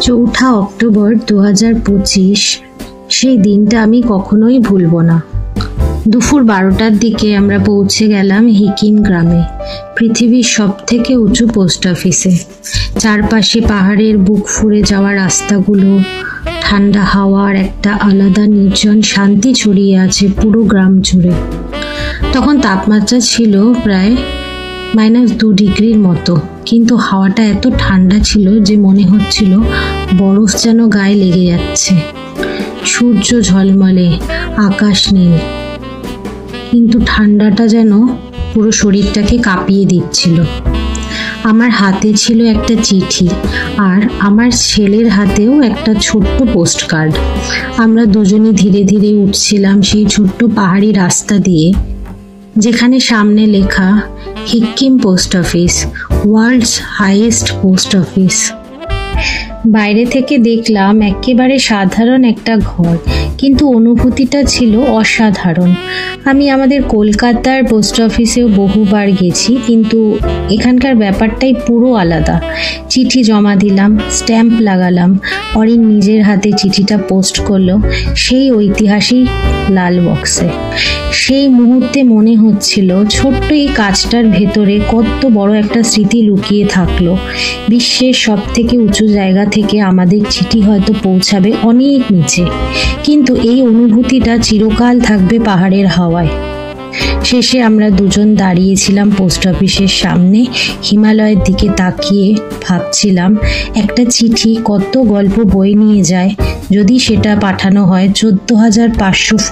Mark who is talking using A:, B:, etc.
A: চৌঠা অক্টোবর 2025। সেই দিনটা আমি কখনোই ভুলব না। দুপুর 12টার দিকে আমরা পৌঁছে গেলাম হিকিম গ্রামে, পৃথিবীর সবথেকে উঁচু পোস্ট অফিসে। চারপাশে পাহাড়ের বুক ফুঁড়ে যাওয়া রাস্তাগুলো, ঠান্ডা হাওয়ার একটা আলাদা নির্জন শান্তি ছড়িয়ে আছে পুরো গ্রাম জুড়ে। তখন তাপমাত্রা ছিল প্রায় -2 ডিগ্রির মতো, কিন্তু হাওয়াটা এত ঠান্ডা ছিল যে মনে হচ্ছিল বরফ যেন গায়ে লেগে যাচ্ছে। সূর্য ঝলমলে, আকাশ নীল, কিন্তু ঠান্ডাটা যেন পুরো শরীরটাকে কাঁপিয়ে দিচ্ছিল। আমার হাতে ছিল একটা চিঠি, আর আমার ছেলের হাতেও একটা ছোট্ট পোস্ট কার্ড। আমরা দুজনে ধীরে ধীরে উঠছিলাম সেই ছোট্ট পাহাড়ি রাস্তা দিয়ে, যেখানে সামনে লেখা Hikkim post office, world's highest post office. বাইরে থেকে দেখলাম একেবারে সাধারণ একটা ঘর, কিন্তু অনুভূতিটা ছিল অসাধারণ। আমি আমাদের কলকাতার পোস্ট অফিসেও বহুবার গেছি, কিন্তু এখানকার ব্যাপারটাই পুরো আলাদা। চিঠি জমা দিলাম, স্ট্যাম্প লাগালাম, অরিন নিজের হাতে চিঠিটা পোস্ট করলো সেই ঐতিহাসিক লাল বক্সে। সেই মুহূর্তে মনে হচ্ছিল ছোট্ট এই কাজটার ভেতরে কত বড় একটা স্মৃতি লুকিয়ে থাকলো। বিশ্বের সব থেকে উঁচু জায়গা থেকে আমাদের চিঠি হয়তো পৌঁছাবে অনেক নিচে, কিন্তু এই অনুভূতিটা চিরকাল থাকবে পাহাড়ের হাওয়ায়। শেষে আমরা দুজন দাঁড়িয়েছিলাম পোস্ট অফিসের সামনে, হিমালয়ের দিকে তাকিয়ে ভাবছিলাম একটা চিঠি কত গল্প বয়ে নিয়ে যায় যদি সেটা পাঠানো হয় 14,500